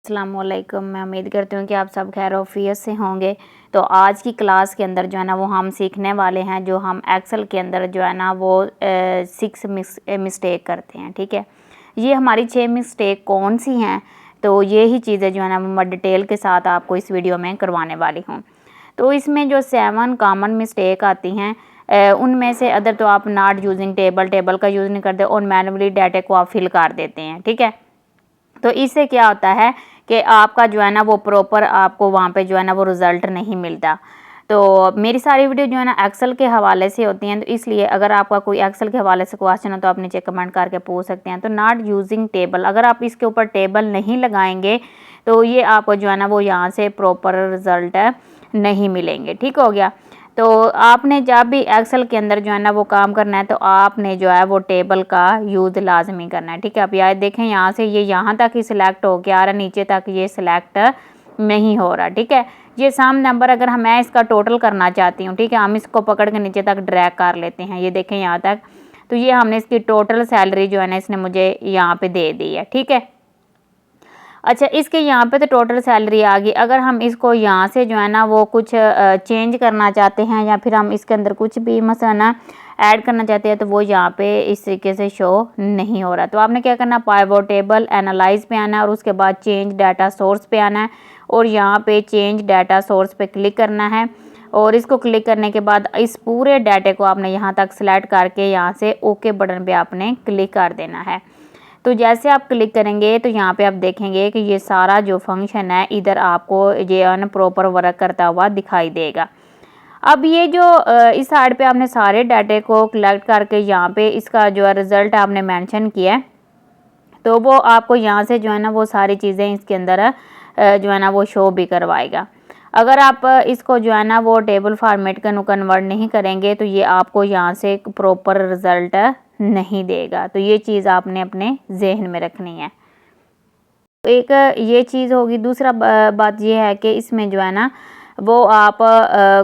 अस्सलामुअलैकुम। मैं उम्मीद करती हूँ कि आप सब खैर ऑफियत से होंगे। तो आज की क्लास के अंदर जो है ना वो हम सीखने वाले हैं, जो हम एक्सेल के अंदर जो है ना वो 6 मिस्टेक करते हैं। ठीक है, ये हमारी 6 मिस्टेक कौन सी हैं, तो ये ही चीज़ें जो है ना मैं डिटेल के साथ आपको इस वीडियो में करवाने वाली हूँ। तो इसमें जो 7 कॉमन मिस्टेक आती हैं उनमें से अदर तो आप नॉट यूजिंग टेबल का यूज़ नहीं करते और मैनुअली डाटा को आप फिल कर देते हैं। ठीक है, तो इससे क्या होता है कि आपका जो है ना वो प्रॉपर आपको वहाँ पे जो है ना वो रिज़ल्ट नहीं मिलता। तो मेरी सारी वीडियो जो है ना एक्सेल के हवाले से होती हैं, तो इसलिए अगर आपका कोई एक्सेल के हवाले से क्वेश्चन हो तो आप नीचे कमेंट करके पूछ सकते हैं। तो नॉट यूजिंग टेबल, अगर आप इसके ऊपर टेबल नहीं लगाएंगे तो ये आपको जो है ना वो यहाँ से प्रॉपर रिज़ल्ट नहीं मिलेंगे। ठीक हो गया। तो आपने जब भी एक्सेल के अंदर जो है ना वो काम करना है तो आपने जो है वो टेबल का यूज़ लाजमी करना है। ठीक है, आप याद देखें यहाँ से ये यहाँ तक ही सिलेक्ट हो के आ रहा है, नीचे तक ये सिलेक्ट नहीं हो रहा। ठीक है, ये सम नंबर अगर मैं इसका टोटल करना चाहती हूँ, ठीक है, हम इसको पकड़ के नीचे तक ड्रैग कर लेते हैं। ये देखें यहाँ तक, तो ये हमने इसकी टोटल सैलरी जो है ना इसने मुझे यहाँ पे दे दी है। ठीक है, अच्छा, इसके यहाँ पे तो टोटल सैलरी आ गई। अगर हम इसको यहाँ से जो है ना वो कुछ चेंज करना चाहते हैं या फिर हम इसके अंदर कुछ भी मसला ऐड करना चाहते हैं तो वो यहाँ पे इस तरीके से शो नहीं हो रहा। तो आपने क्या करना, पाइवट टेबल एनालाइज पे आना है और उसके बाद चेंज डाटा सोर्स पे आना है और यहाँ पे चेंज डाटा सोर्स पे क्लिक करना है और इसको क्लिक करने के बाद इस पूरे डाटे को आपने यहाँ तक सिलेक्ट करके यहाँ से ओके बटन पे आपने क्लिक कर देना है। तो जैसे आप क्लिक करेंगे तो यहाँ पे आप देखेंगे कि ये सारा जो फंक्शन है इधर आपको ये अनप्रॉपर वर्क करता हुआ दिखाई देगा। अब ये जो इस साइड पे आपने सारे डाटे को कलेक्ट करके यहाँ पे इसका जो है रिज़ल्ट आपने मेंशन किया है, तो वो आपको यहाँ से जो है ना वो सारी चीज़ें इसके अंदर जो है ना वो शो भी करवाएगा। अगर आप इसको जो है ना वो टेबल फॉर्मेट का कन्वर्ट नहीं करेंगे तो ये आपको यहाँ से प्रॉपर रिज़ल्ट नहीं देगा। तो ये चीज़ आपने अपने जहन में रखनी है। एक ये चीज़ होगी। दूसरा बात ये है कि इसमें जो है ना वो आप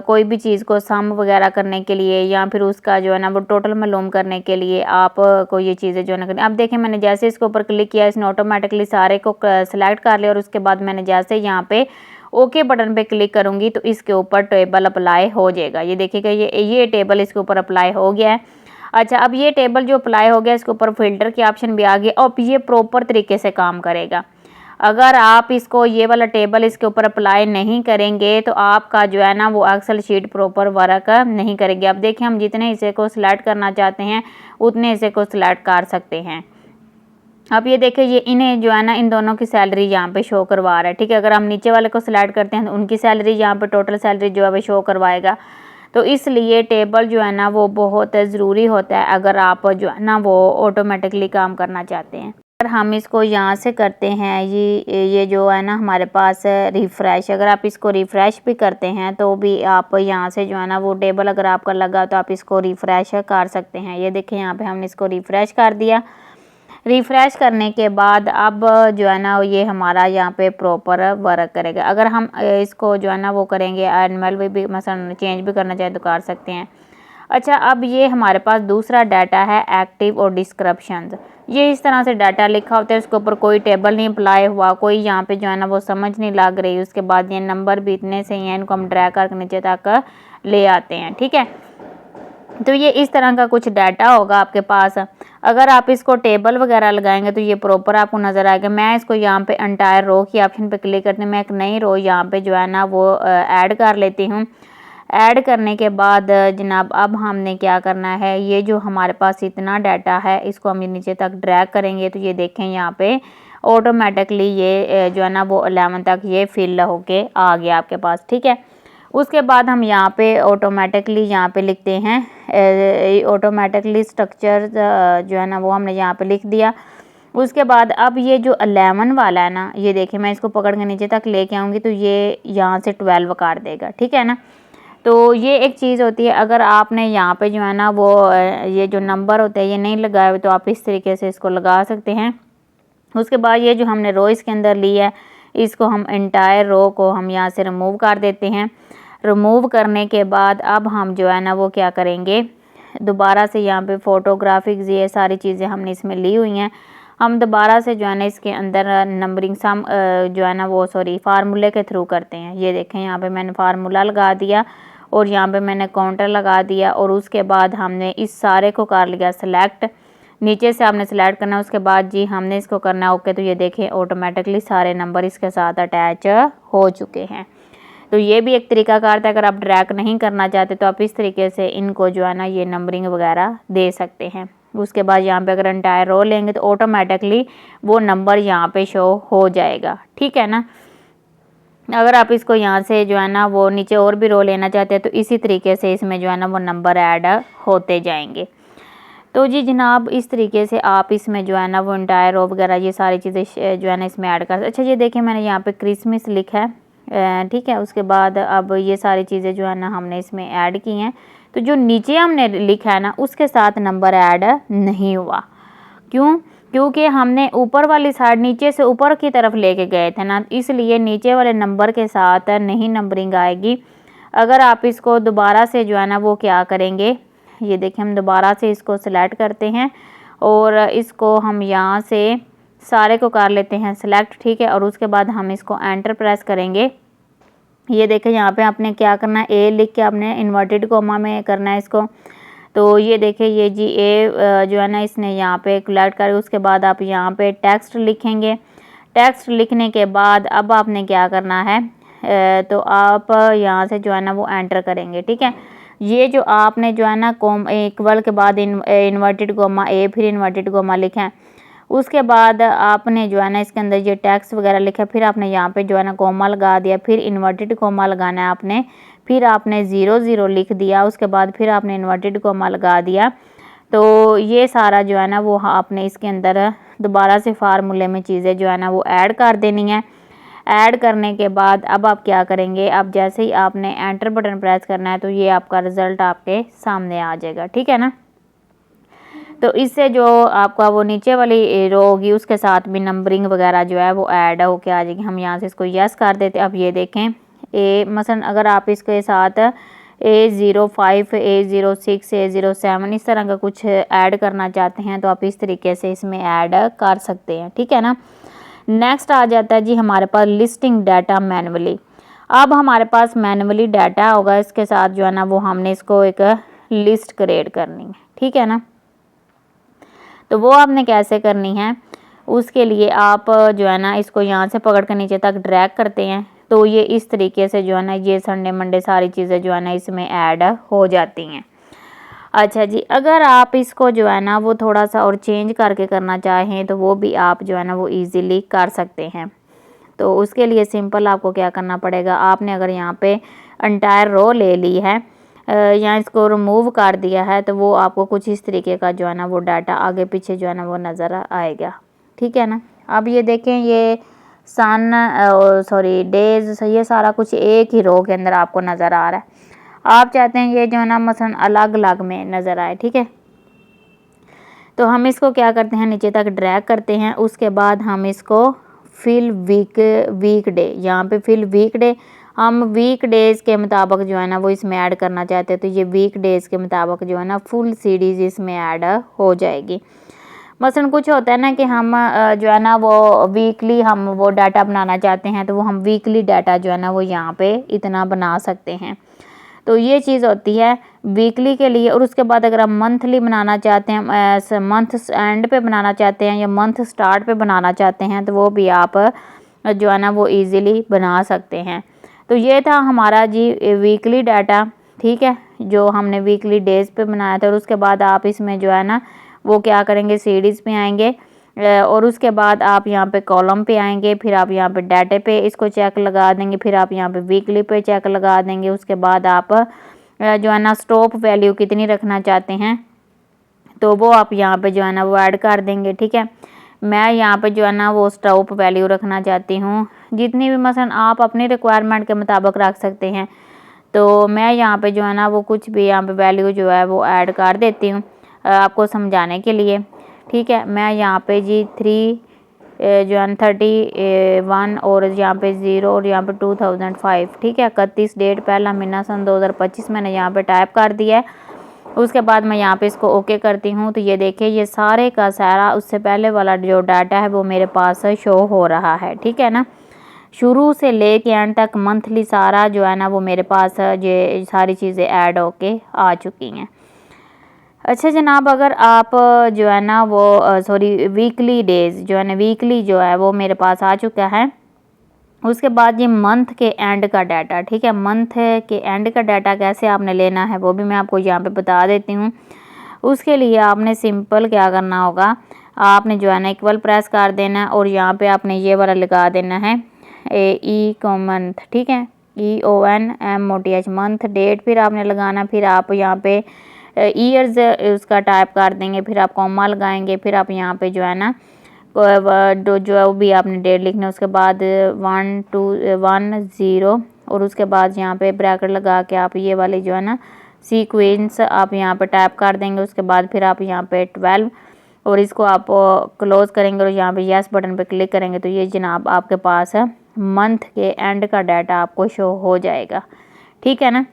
कोई भी चीज़ को सम वगैरह करने के लिए या फिर उसका जो है ना वो टोटल मालूम करने के लिए आप को ये चीज़ें जो है ना करनी। अब देखें, मैंने जैसे इसके ऊपर क्लिक किया इसने ऑटोमेटिकली सारे को सिलेक्ट कर लिया और उसके बाद मैंने जैसे यहाँ पे ओके बटन पे क्लिक करूँगी तो इसके ऊपर टेबल अप्लाई हो जाएगा। ये देखिएगा, ये टेबल इसके ऊपर अप्लाई हो गया है। अच्छा, अब ये टेबल जो अप्लाई हो गया इसके ऊपर फिल्टर की ऑप्शन भी आ गई और ये प्रॉपर तरीके से काम करेगा। अगर आप इसको ये वाला टेबल इसके ऊपर अप्लाई नहीं करेंगे तो आपका जो है ना वो एक्सेल शीट प्रॉपर वर्क नहीं करेगी। अब देखिए, हम जितने हिस्से को सिलेक्ट करना चाहते हैं उतने हिस्से को सिलेक्ट कर सकते हैं। अब ये देखिए, ये इन्हें जो है ना इन दोनों की सैलरी यहाँ पे शो करवा रहा है। ठीक है, अगर हम नीचे वाले को सिलेक्ट करते हैं तो उनकी सैलरी यहाँ पे टोटल सैलरी जो है वो शो करवाएगा। तो इसलिए टेबल जो है ना वो बहुत ज़रूरी होता है अगर आप जो है ना वो ऑटोमेटिकली काम करना चाहते हैं। अगर हम इसको यहाँ से करते हैं, ये जो है ना हमारे पास रिफ़्रेश, अगर आप इसको रिफ़्रेश भी करते हैं तो भी आप यहाँ से जो है ना वो टेबल अगर आपका लगा तो आप इसको रिफ़्रेश कर सकते हैं। ये देखें, यहाँ पे हमने इसको रिफ़्रेश कर दिया। रिफ़्रेश करने के बाद अब जो है ना ये हमारा यहाँ पे प्रॉपर वर्क करेगा। अगर हम इसको जो है ना वो करेंगे एनिमल भी मसलन चेंज भी करना चाहे तो कर सकते हैं। अच्छा, अब ये हमारे पास दूसरा डाटा है एक्टिव और डिस्क्रिप्शंस। ये इस तरह से डाटा लिखा होता है, उसके ऊपर कोई टेबल नहीं अप्लाई हुआ, कोई यहाँ पे जो है ना वो समझ नहीं लग रही। उसके बाद ये नंबर भी इतने से ही हैं, इनको हम ड्रैग करके नीचे तक ले आते हैं। ठीक है, तो ये इस तरह का कुछ डाटा होगा आपके पास। अगर आप इसको टेबल वगैरह लगाएंगे तो ये प्रॉपर आपको नज़र आएगा। मैं इसको यहाँ पे एंटायर रो की ऑप्शन पे क्लिक करती हूँ, मैं एक नई रो यहाँ पे जो है ना वो ऐड कर लेती हूँ। ऐड करने के बाद जनाब अब हमने क्या करना है, ये जो हमारे पास इतना डाटा है इसको हम नीचे तक ड्रैग करेंगे तो ये देखें यहाँ पे ऑटोमेटिकली ये जो है ना वो 11 तक ये फिल होके आ गया आपके पास। ठीक है, उसके बाद हम यहाँ पे ऑटोमेटिकली यहाँ पे लिखते हैं ऑटोमेटिकली स्ट्रक्चर जो है ना वो हमने यहाँ पे लिख दिया। उसके बाद अब ये जो 11 वाला है ना, ये देखिए मैं इसको पकड़ के नीचे तक लेके आऊँगी तो ये यहाँ से 12 कर देगा। ठीक है ना, तो ये एक चीज़ होती है। अगर आपने यहाँ पे जो है ना वो ये जो नंबर होते हैं ये नहीं लगाए हुए तो आप इस तरीके से इसको लगा सकते हैं। उसके बाद ये जो हमने रो इसके अंदर ली है इसको हम एंटायर रो को हम यहाँ से रिमूव कर देते हैं। रिमूव करने के बाद अब हम जो है ना वो क्या करेंगे, दोबारा से यहाँ पे फोटोग्राफिक्स ये सारी चीज़ें हमने इसमें ली हुई हैं। हम दोबारा से जो है ना इसके अंदर नंबरिंग सम जो है ना वो फार्मूले के थ्रू करते हैं। ये देखें यहाँ पे मैंने फार्मूला लगा दिया और यहाँ पे मैंने काउंटर लगा दिया और उसके बाद हमने इस सारे को कर लिया सिलेक्ट। नीचे से आपने सेलेक्ट करना है, उसके बाद जी हमने इसको करना है ओके। तो ये देखें ऑटोमेटिकली सारे नंबर इसके साथ अटैच हो चुके हैं। तो ये भी एक तरीकाकार था। अगर आप ड्रैग नहीं करना चाहते तो आप इस तरीके से इनको जो है ना ये नंबरिंग वगैरह दे सकते हैं। उसके बाद यहाँ पे अगर एंटायर रो लेंगे तो ऑटोमेटिकली वो नंबर यहाँ पे शो हो जाएगा, ठीक है ना। अगर आप इसको यहाँ से जो है ना वो नीचे और भी रो लेना चाहते हैं तो इसी तरीके से इसमें जो है ना वो नंबर ऐड होते जाएंगे। तो जी जनाब इस तरीके से आप इसमें जो है ना वो एंटायर रो वगैरह ये सारी चीज़ें जो है ना इसमें ऐड कर। अच्छा ये देखिए मैंने यहाँ पे क्रिसमस लिखा है, ठीक है। उसके बाद अब ये सारी चीज़ें जो है ना हमने इसमें ऐड की हैं। तो जो नीचे हमने लिखा है ना उसके साथ नंबर ऐड नहीं हुआ। क्यों? क्योंकि हमने ऊपर वाली साइड नीचे से ऊपर की तरफ लेके गए थे ना, इसलिए नीचे वाले नंबर के साथ नहीं नंबरिंग आएगी। अगर आप इसको दोबारा से जो है ना वो क्या करेंगे, ये देखिए हम दोबारा से इसको सिलेक्ट करते हैं और इसको हम यहाँ से सारे को कर लेते हैं सिलेक्ट, ठीक है। और उसके बाद हम इसको एंटर प्रेस करेंगे। ये देखें यहाँ पे आपने क्या करना है, ए लिख के आपने इन्वर्टेड कोमा में करना है इसको। तो ये देखें ये जी ए जो है ना इसने यहाँ पे कलेक्ट कर, उसके बाद आप यहाँ पे टेक्स्ट लिखेंगे। टेक्स्ट लिखने के बाद अब आपने क्या करना है, तो आप यहाँ से जो है ना वो एंटर करेंगे, ठीक है। ये जो आपने जो है ना कोम इक्वल के बाद इन्वर्टेड कोमा ए फिर इन्वर्टेड कोमा लिखा है, उसके बाद आपने जो है ना इसके अंदर ये टेक्स्ट वगैरह लिखा, फिर आपने यहाँ पे जो है ना कोमा लगा दिया, फिर इन्वर्टेड कोमा लगाना है आपने, फिर आपने 0 लिख दिया, उसके बाद फिर आपने इन्वर्टेड कोमा लगा दिया। तो ये सारा जो है ना वो आपने इसके अंदर दोबारा से फार्मूले में चीज़ें जो है ना वो ऐड कर देनी है। ऐड करने के बाद अब आप क्या करेंगे, अब जैसे ही आपने एंटर बटन प्रेस करना है तो ये आपका रिज़ल्ट आपके सामने आ जाएगा, ठीक है ना। तो इससे जो आपका वो नीचे वाली रो होगी उसके साथ भी नंबरिंग वगैरह जो है वो ऐड होके आ जाएगी। हम यहाँ से इसको यस कर देते। अब ये देखें ए मसलन अगर आप इसके साथ A05, A06, A07 इस तरह का कुछ ऐड करना चाहते हैं तो आप इस तरीके से इसमें ऐड कर सकते हैं, ठीक है ना। नेक्स्ट आ जाता है जी हमारे पास लिस्टिंग डाटा मैनुअली। अब हमारे पास मैनुअली डाटा होगा, इसके साथ जो है ना वो हमने इसको एक लिस्ट क्रिएट करनी है, ठीक है ना। तो वो आपने कैसे करनी है, उसके लिए आप जो है ना इसको यहाँ से पकड़ कर नीचे तक ड्रैग करते हैं तो ये इस तरीके से जो है ना ये संडे मंडे सारी चीज़ें जो है ना इसमें ऐड हो जाती हैं। अच्छा जी, अगर आप इसको जो है ना वो थोड़ा सा और चेंज करके करना चाहें तो वो भी आप जो है ना वो इजीली कर सकते हैं। तो उसके लिए सिंपल आपको क्या करना पड़ेगा, आपने अगर यहाँ पे एंटायर रो ले ली है या इसको रिमूव कर दिया है तो वो आपको कुछ इस तरीके का जो है ना वो डाटा आगे पीछे जो है ना वो नज़र आएगा, ठीक है ना। अब ये देखें ये सन डेज ये सारा कुछ एक ही रो के अंदर आपको नज़र आ रहा है। आप चाहते हैं ये जो है ना मसलन अलग अलग में नज़र आए, ठीक है। तो हम इसको क्या करते हैं नीचे तक ड्रैग करते हैं, उसके बाद हम इसको फिल वीक डे, यहाँ पे फिल वीक डे हम वीक डेज़ के मुताबिक जो है ना वो इसमें ऐड करना चाहते हैं तो ये वीक डेज़ के मुताबिक जो है ना फुल सीरीज़ इसमें ऐड हो जाएगी। मसलन कुछ होता है ना कि हम जो है ना वो वीकली हम वो डाटा बनाना चाहते हैं तो वो हम वीकली डाटा जो है ना वो यहाँ पे इतना बना सकते हैं। तो ये चीज़ होती है वीकली के लिए। और उसके बाद अगर हम मंथली बनाना चाहते हैं, मंथ एंड पे बनाना चाहते हैं या मंथ स्टार्ट पे बनाना चाहते हैं तो वो भी आप जो है ना वो इजीली बना सकते हैं। तो ये था हमारा जी वीकली डाटा, ठीक है, जो हमने वीकली डेज़ पे बनाया था। और उसके बाद आप इसमें जो है ना वो क्या करेंगे, सीरीज़ पे आएंगे और उसके बाद आप यहाँ पे कॉलम पे आएंगे, फिर आप यहाँ पे डाटे पे इसको चेक लगा देंगे, फिर आप यहाँ पे वीकली पे चेक लगा देंगे। उसके बाद आप जो है ना स्टॉप वैल्यू कितनी रखना चाहते हैं तो वो आप यहाँ पे जो है ना वो ऐड कर देंगे, ठीक है। मैं यहाँ पे जो है ना वो स्टॉप वैल्यू रखना चाहती हूँ, जितनी भी मसलन आप अपनी रिक्वायरमेंट के मुताबिक रख सकते हैं। तो मैं यहाँ पे जो है ना वो कुछ भी यहाँ पे वैल्यू जो है वो ऐड कर देती हूँ आपको समझाने के लिए, ठीक है। मैं यहाँ पे जी 3 जो है 31 और यहाँ पे 0 और यहाँ पे 2005, ठीक है, 31 डेट पहला महीना सन 2025 मैंने यहाँ पे टाइप कर दिया है। उसके बाद मैं यहाँ पे इसको ओके करती हूँ। तो ये देखिए ये सारे का सारा उससे पहले वाला जो डाटा है वो मेरे पास शो हो रहा है, ठीक है ना। शुरू से लेके एंड तक मंथली सारा जो है ना वो मेरे पास ये सारी चीज़ें ऐड होके आ चुकी हैं। अच्छा जनाब, अगर आप जो है ना वो सॉरी वीकली डेज जो है ना, वीकली जो है वो मेरे पास आ चुका है। उसके बाद ये मंथ के एंड का डाटा, ठीक है। मंथ के एंड का डाटा कैसे आपने लेना है वो भी मैं आपको यहाँ पे बता देती हूँ। उसके लिए आपने सिंपल क्या करना होगा, आपने जो है ना इक्वल प्रेस कर देना और यहाँ पे आपने ये वाला लगा देना है ई को मंथ, ठीक है, EONMOTH मंथ, डेट फिर आपने लगाना, फिर आप यहाँ पे ईयर्स उसका टाइप कर देंगे, फिर आप कॉमा लगाएंगे, फिर आप यहाँ पे जो है ना जो भी आपने डेट लिखना है, उसके बाद 1210 और उसके बाद यहाँ पे ब्रैकेट लगा के आप ये वाले जो है ना सीक्वेंस आप यहाँ पे टाइप कर देंगे। उसके बाद फिर आप यहाँ पे 12 और इसको आप क्लोज करेंगे और यहाँ पे यस बटन पे क्लिक करेंगे तो ये जनाब आपके पास मंथ के एंड का डाटा आपको शो हो जाएगा, ठीक है ना।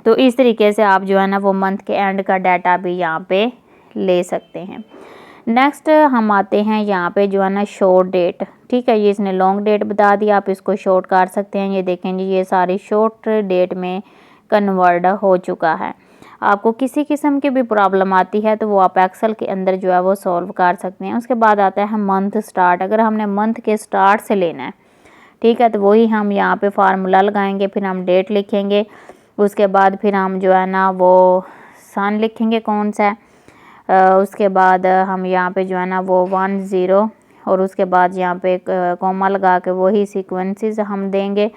तो इस तरीके से आप जो है ना वो मंथ के एंड का डाटा भी यहाँ पे ले सकते हैं। नेक्स्ट हम आते हैं यहाँ पे जो है ना शॉर्ट डेट, ठीक है। ये इसने लॉन्ग डेट बता दिया, आप इसको शॉर्ट कर सकते हैं। ये देखें जी ये सारी शॉर्ट डेट में कन्वर्ट हो चुका है। आपको किसी किस्म की भी प्रॉब्लम आती है तो वो आप एक्सेल के अंदर जो है वो सॉल्व कर सकते हैं। उसके बाद आता है मंथ स्टार्ट, अगर हमने मंथ के स्टार्ट से लेना है, ठीक है, तो वही हम यहाँ पे फार्मूला लगाएंगे, फिर हम डेट लिखेंगे, उसके बाद फिर हम जो है ना वो सन लिखेंगे कौन सा है, उसके बाद हम यहाँ पे जो है ना वो 10 और उसके बाद यहाँ पे कॉमा लगा के वही सीक्वेंसेस हम देंगे।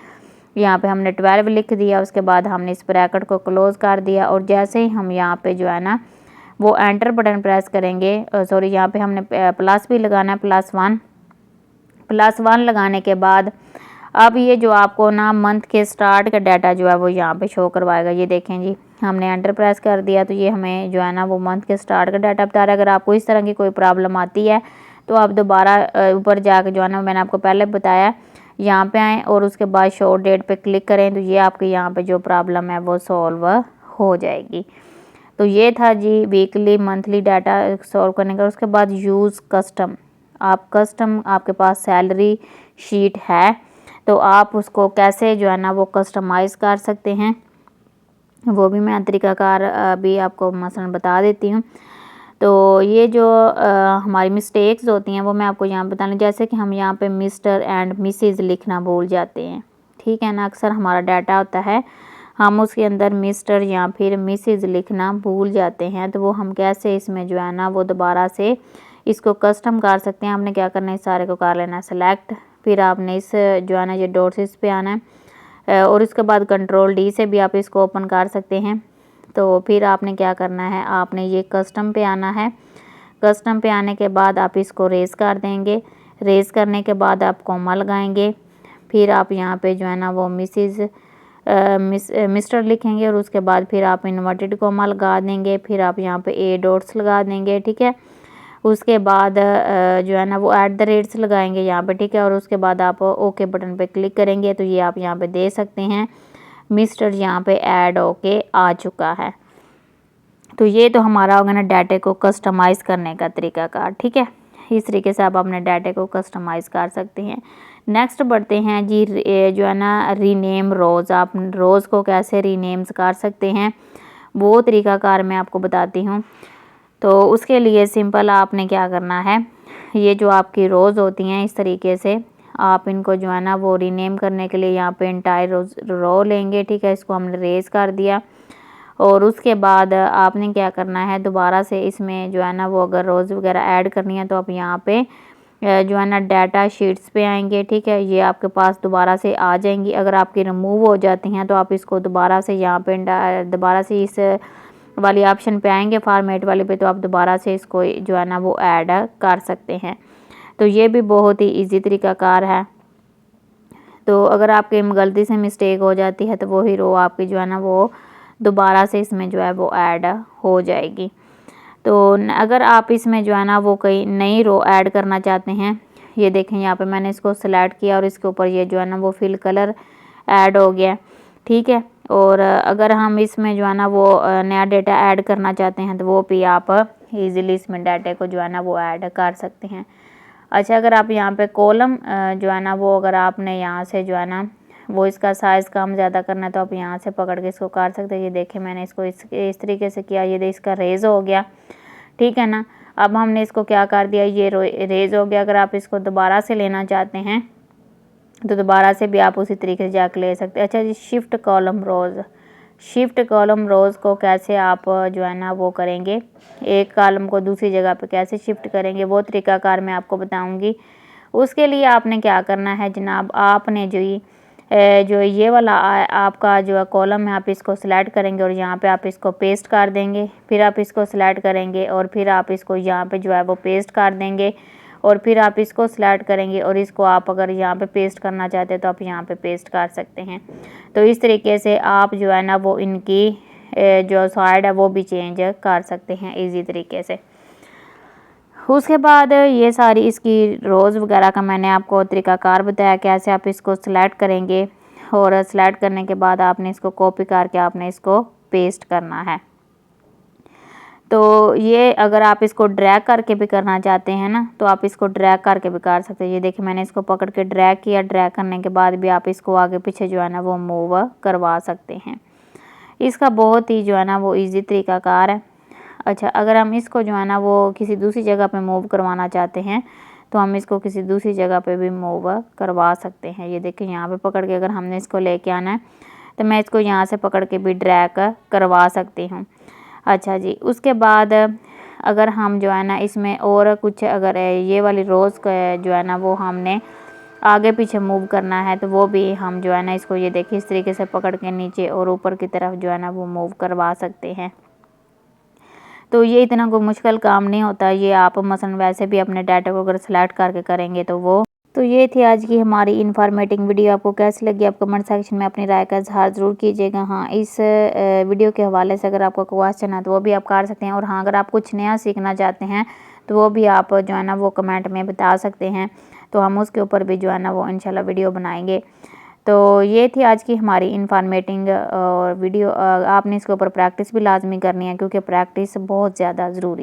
यहाँ पे हमने 12 लिख दिया, उसके बाद हमने इस ब्रैकेट को क्लोज कर दिया और जैसे ही हम यहाँ पे जो है ना वो एंटर बटन प्रेस करेंगे, सॉरी यहाँ पे हमने प्लस भी लगाना है, +1 लगाने के बाद अब ये जो आपको ना मंथ के स्टार्ट का डाटा जो है वो यहाँ पे शो करवाएगा। ये देखें जी हमने एंटर प्रेस कर दिया तो ये हमें जो है ना वो मंथ के स्टार्ट का डाटा बता रहा है। अगर आपको इस तरह की कोई प्रॉब्लम आती है तो आप दोबारा ऊपर जाके जो है ना मैंने आपको पहले बताया यहाँ पे आएँ और उसके बाद शॉर्ट डेट पे क्लिक करें तो ये आपके यहाँ पे जो प्रॉब्लम है वो सॉल्व हो जाएगी। तो ये था जी वीकली मंथली डाटा सॉल्व करने का। उसके बाद यूज़ कस्टम, आप कस्टम आपके पास सैलरी शीट है तो आप उसको कैसे जो है ना वो कस्टमाइज़ कर सकते हैं वो भी मैं तरीक़ाकार अभी आपको मसलन बता देती हूँ। तो ये जो हमारी मिस्टेक्स होती हैं वो मैं आपको यहाँ बताने, जैसे कि हम यहाँ पे मिस्टर एंड मिसेज़ लिखना भूल जाते हैं, ठीक है ना। अक्सर हमारा डाटा होता है हम उसके अंदर मिस्टर या फिर मिसेज़ लिखना भूल जाते हैं, तो वो हम कैसे इसमें जो है ना वो दोबारा से इसको कस्टम कर सकते हैं। आपने क्या करना है, इस सारे को कर लेना है सेलेक्ट, फिर आपने इस जो है ना ये डॉट्स इस पे आना है और उसके बाद कंट्रोल डी से भी आप इसको ओपन कर सकते हैं। तो फिर आपने क्या करना है, आपने ये कस्टम पे आना है। कस्टम पे आने के बाद आप इसको रेज़ कर देंगे, रेज़ करने के बाद आप कॉमा लगाएंगे, फिर आप यहाँ पे जो है ना वो मिस्टर लिखेंगे और उसके बाद फिर आप इन्वर्टेड कॉमा लगा देंगे, फिर आप यहाँ पे ए डॉट्स लगा देंगे, ठीक है। उसके बाद जो है ना वो @ लगाएंगे यहाँ पे, ठीक है। और उसके बाद आप ओके बटन पे क्लिक करेंगे तो ये आप यहाँ पे दे सकते हैं मिस्टर यहाँ पे ऐड होके आ चुका है। तो ये तो हमारा होगा ना डाटे को कस्टमाइज़ करने का तरीक़ाकार, ठीक है। इस तरीके से आप अपने डाटे को कस्टमाइज़ कर सकते हैं। नेक्स्ट बढ़ते हैं जी जो है ना रीनेम रोज़, आप रोज़ को कैसे रीनेम्स कर सकते हैं वो तरीक़ाकार मैं आपको बताती हूँ। तो उसके लिए सिंपल आपने क्या करना है, ये जो आपकी रोज़ होती हैं इस तरीके से आप इनको जो है ना वो रीनेम करने के लिए यहाँ पे एंटायर रो लेंगे, ठीक है। इसको हमने रेज़ कर दिया और उसके बाद आपने क्या करना है, दोबारा से इसमें जो है ना वो अगर रोज़ वगैरह ऐड करनी है तो आप यहाँ पे जो है ना डाटा शीट्स पे आएंगे, ठीक है। ये आपके पास दोबारा से आ जाएंगी। अगर आपकी रिमूव हो जाती हैं तो आप इसको दोबारा से यहाँ पे दोबारा से इस वाली ऑप्शन पे आएंगे फॉर्मेट वाले पे, तो आप दोबारा से इसको जो है ना वो ऐड कर सकते हैं। तो ये भी बहुत ही इजी तरीक़ाकार है। तो अगर आपके गलती से मिस्टेक हो जाती है तो वही रो आपकी जो है ना वो दोबारा से इसमें जो है वो ऐड हो जाएगी। तो अगर आप इसमें जो है ना वो कोई नई रो ऐड करना चाहते हैं, ये देखें यहाँ पे मैंने इसको सेलेक्ट किया और इसके ऊपर ये जो है ना वो फिल कलर ऐड हो गया, ठीक है। और अगर हम इसमें जो है ना वो नया डेटा ऐड करना चाहते हैं तो वो भी आप इजीली इसमें डाटे को जो है ना वो ऐड कर सकते हैं। अच्छा, अगर आप यहाँ पे कॉलम जो है ना वो अगर आपने यहाँ से जो है ना वो इसका साइज़ कम ज़्यादा करना है तो आप यहाँ से पकड़ के इसको कर सकते हैं। ये देखिए मैंने इसको इस तरीके से किया, ये इसका रेज़ हो गया, ठीक है ना। अब हमने इसको क्या कर दिया, ये रेज़ हो गया। अगर आप इसको दोबारा से लेना चाहते हैं तो दोबारा से भी आप उसी तरीके से जाकर ले सकते हैं। अच्छा जी, शिफ्ट कॉलम रोज़ को कैसे आप जो है ना वो करेंगे, एक कॉलम को दूसरी जगह पे कैसे शिफ्ट करेंगे वो तरीकाकार मैं आपको बताऊंगी। उसके लिए आपने क्या करना है जनाब, आपने जो ये वाला आपका जो है कॉलम है, आप इसको सिलेक्ट करेंगे और यहाँ पे आप इसको पेस्ट कर देंगे। फिर आप इसको सिलेक्ट करेंगे और फिर आप इसको यहाँ पे जो है वो पेस्ट कर देंगे और फिर आप इसको सिलेक्ट करेंगे और इसको आप अगर यहाँ पे पेस्ट करना चाहते हैं तो आप यहाँ पे पेस्ट कर सकते हैं। तो इस तरीके से आप जो है ना वो इनकी जो साइड है वो भी चेंज कर सकते हैं इजी तरीके से। उसके बाद ये सारी इसकी रोज़ वगैरह का मैंने आपको तरीकाकार बताया कैसे आप इसको सिलेक्ट करेंगे और सिलेक्ट करने के बाद आपने इसको कॉपी करके आपने इसको पेस्ट करना है। तो ये अगर आप इसको ड्रैग करके भी करना चाहते हैं ना तो आप इसको ड्रैग करके भी कर सकते हैं। ये देखिए मैंने इसको पकड़ के ड्रैग किया, ड्रैग करने के बाद भी आप इसको आगे पीछे जो है ना वो मूव करवा सकते हैं। इसका बहुत ही जो है ना वो इजी तरीकाकार है। अच्छा, अगर हम इसको जो है ना वो किसी दूसरी जगह पे मूव करवाना चाहते हैं तो हम इसको किसी दूसरी जगह पे भी मूव करवा सकते हैं। ये देखिए यहाँ पे पकड़ के अगर हमने इसको लेके आना है तो मैं इसको यहाँ से पकड़ के भी ड्रैग करवा सकती हूँ। अच्छा जी, उसके बाद अगर हम जो है ना इसमें और कुछ अगर ये वाली रोज़ का जो है ना वो हमने आगे पीछे मूव करना है तो वो भी हम जो है ना इसको ये देखिए इस तरीके से पकड़ के नीचे और ऊपर की तरफ जो है ना वो मूव करवा सकते हैं। तो ये इतना कोई मुश्किल काम नहीं होता, ये आप मसलन वैसे भी अपने डाटा को अगर सेलेक्ट करके करेंगे तो ये थी आज की हमारी इन्फॉर्मेटिव वीडियो। आपको कैसी लगी आप कमेंट सेक्शन में अपनी राय का इजहार ज़रूर कीजिएगा। हाँ, इस वीडियो के हवाले से अगर आपका क्वेश्चन है तो वो भी आप कर सकते हैं और हाँ, अगर आप कुछ नया सीखना चाहते हैं तो वो भी आप जो है ना वो कमेंट में बता सकते हैं, तो हम उसके ऊपर भी जो है ना वो इंशाल्लाह वीडियो बनाएंगे। तो ये थी आज की हमारी इन्फॉर्मेटिव और वीडियो। आपने इसके ऊपर प्रैक्टिस भी लाजमी करनी है क्योंकि प्रैक्टिस बहुत ज़्यादा ज़रूरी है।